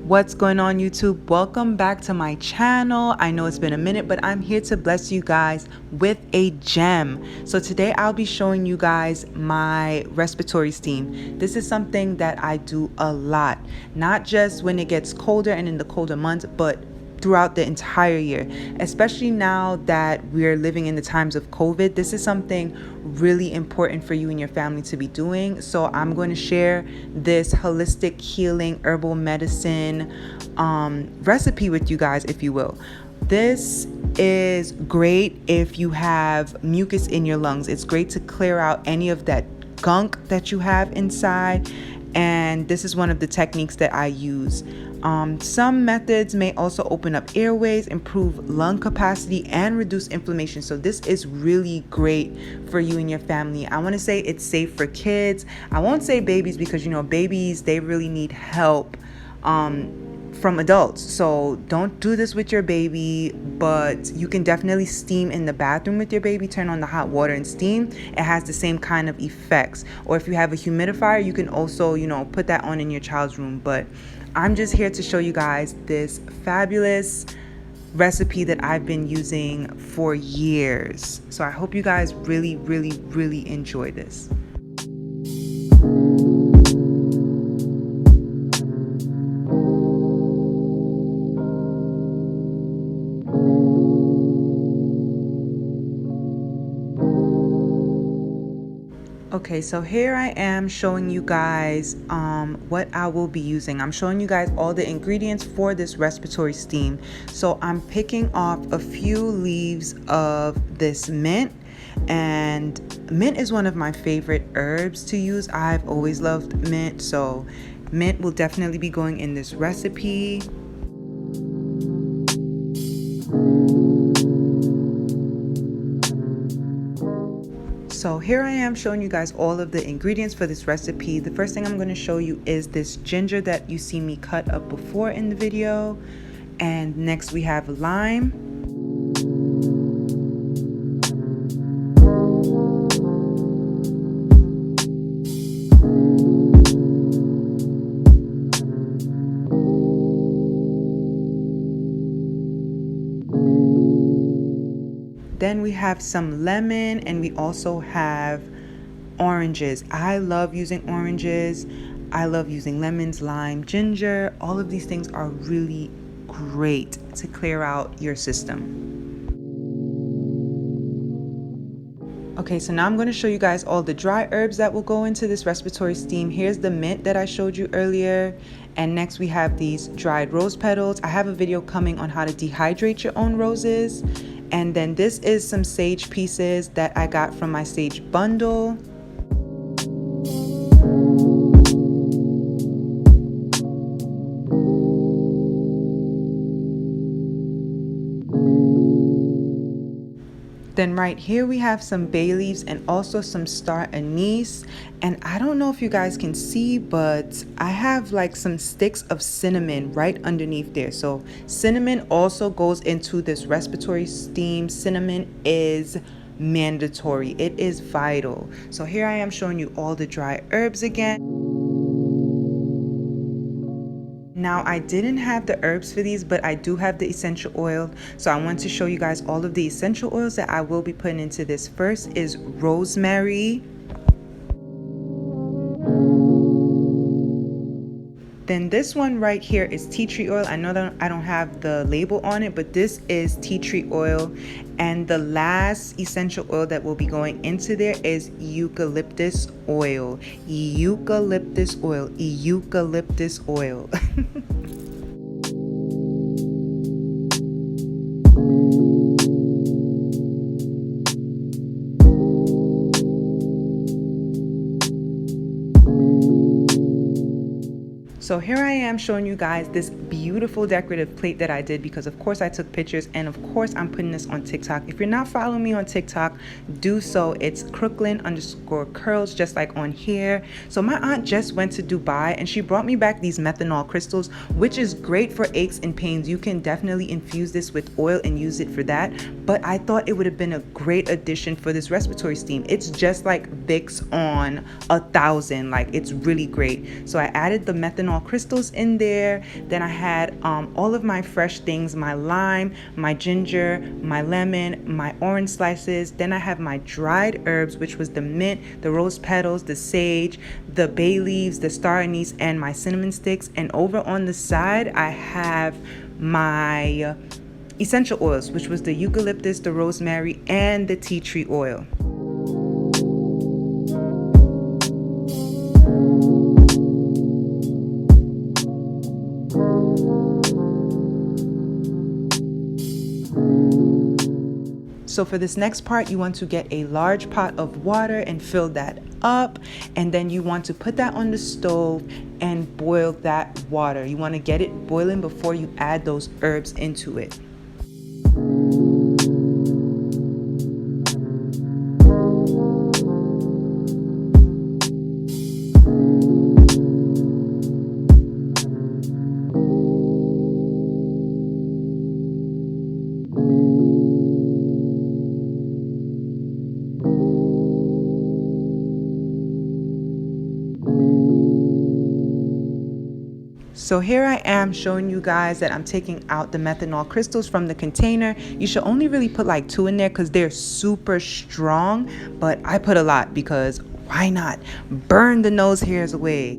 What's going on, YouTube? Welcome back to my channel. I know it's been a minute, but I'm here to bless you guys with a gem. So today I'll be showing you guys my respiratory steam. This is something that I do a lot, not just when it gets colder and in the colder months, but throughout the entire year, especially now that we're living in the times of COVID. This is something really important for you and your family to be doing. So I'm going to share this holistic healing herbal medicine recipe with you guys, if you will. This is great if you have mucus in your lungs. It's great to clear out any of that gunk that you have inside, and this is one of the techniques that I use. Some methods may also open up airways, improve lung capacity, and reduce inflammation. So this is really great for you and your family. I want to say it's safe for kids. I won't say babies because, babies, they really need help from adults. So don't do this with your baby, but you can definitely steam in the bathroom with your baby. Turn on the hot water and steam. It has the same kind of effects. Or if you have a humidifier, you can also, put that on in your child's room. But I'm just here to show you guys this fabulous recipe that I've been using for years. So I hope you guys really, really, really enjoy this. Okay, so here I am showing you guys what I will be using. I'm showing you guys all the ingredients for this respiratory steam. So I'm picking off a few leaves of this mint, and mint is one of my favorite herbs to use. I've always loved mint, so mint will definitely be going in this recipe. So here I am showing you guys all of the ingredients for this recipe. The first thing I'm going to show you is this ginger that you see me cut up before in the video. And next we have lime. Then we have some lemon, and we also have oranges. I love using oranges. I love using lemons, lime, ginger. All of these things are really great to clear out your system. Okay, so now I'm going to show you guys all the dry herbs that will go into this respiratory steam. Here's the mint that I showed you earlier. And next we have these dried rose petals. I have a video coming on how to dehydrate your own roses. And then this is some sage pieces that I got from my sage bundle. Then right here we have some bay leaves and also some star anise. And I don't know if you guys can see, but I have like some sticks of cinnamon right underneath there. So cinnamon also goes into this respiratory steam. Cinnamon is mandatory. It is vital. So here I am showing you all the dry herbs again. Now, I didn't have the herbs for these, but I do have the essential oil. So I want to show you guys all of the essential oils that I will be putting into this. First is rosemary. Then this one right here is tea tree oil. I know that I don't have the label on it, but this is tea tree oil. And the last essential oil that will be going into there is eucalyptus oil. Eucalyptus oil. Eucalyptus oil. So here I am showing you guys this beautiful decorative plate that I did because of course I took pictures, and of course I'm putting this on TikTok. If you're not following me on TikTok, do so. It's Crooklyn_curls, just like on here. So my aunt just went to Dubai and she brought me back these methanol crystals, which is great for aches and pains. You can definitely infuse this with oil and use it for that. But I thought it would have been a great addition for this respiratory steam. It's just like Vicks on 1,000, like it's really great. So I added the methanol methanol crystals in there. Then I had all of my fresh things, my lime, my ginger, my lemon, my orange slices. Then I have my dried herbs, which was the mint, the rose petals, the sage, the bay leaves, the star anise, and my cinnamon sticks. And over on the side, I have my essential oils, which was the eucalyptus, the rosemary, and the tea tree oil. So for this next part, you want to get a large pot of water and fill that up. And then you want to put that on the stove and boil that water. You want to get it boiling before you add those herbs into it. So here I am showing you guys that I'm taking out the methanol crystals from the container. You should only really put like 2 in there because they're super strong, but I put a lot because why not? Burn the nose hairs away.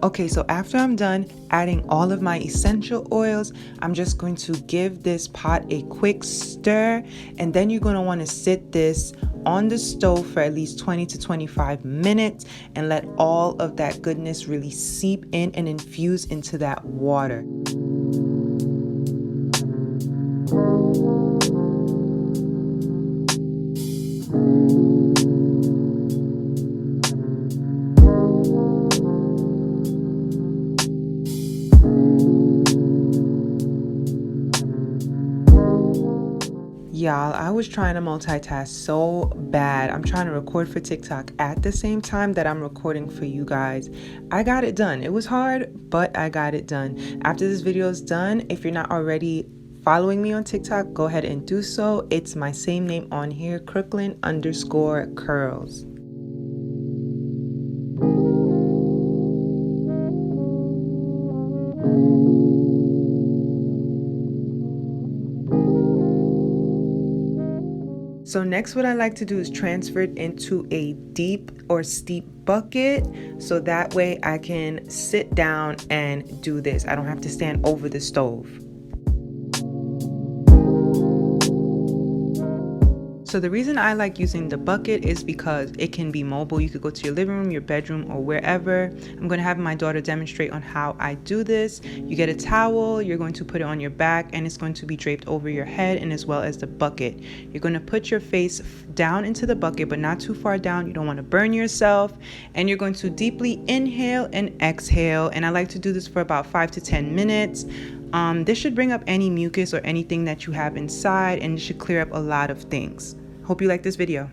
Okay, so after I'm done adding all of my essential oils, I'm just going to give this pot a quick stir, and then you're going to want to sit this on the stove for at least 20 to 25 minutes and let all of that goodness really seep in and infuse into that water. Y'all, I was trying to multitask so bad. I'm trying to record for TikTok at the same time that I'm recording for you guys. I got it done. It was hard, but I got it done. After this video is done, if you're not already following me on TikTok, go ahead and do so. It's my same name on here, Crooklyn_curls. So next, what I like to do is transfer it into a deep or steep bucket, so that way I can sit down and do this. I don't have to stand over the stove. So the reason I like using the bucket is because it can be mobile. You could go to your living room, your bedroom, or wherever. I'm going to have my daughter demonstrate on how I do this. You get a towel, you're going to put it on your back, and it's going to be draped over your head and as well as the bucket. You're going to put your face down into the bucket, but not too far down. You don't want to burn yourself. And you're going to deeply inhale and exhale. And I like to do this for about 5 to 10 minutes. This should bring up any mucus or anything that you have inside, and it should clear up a lot of things. Hope you like this video.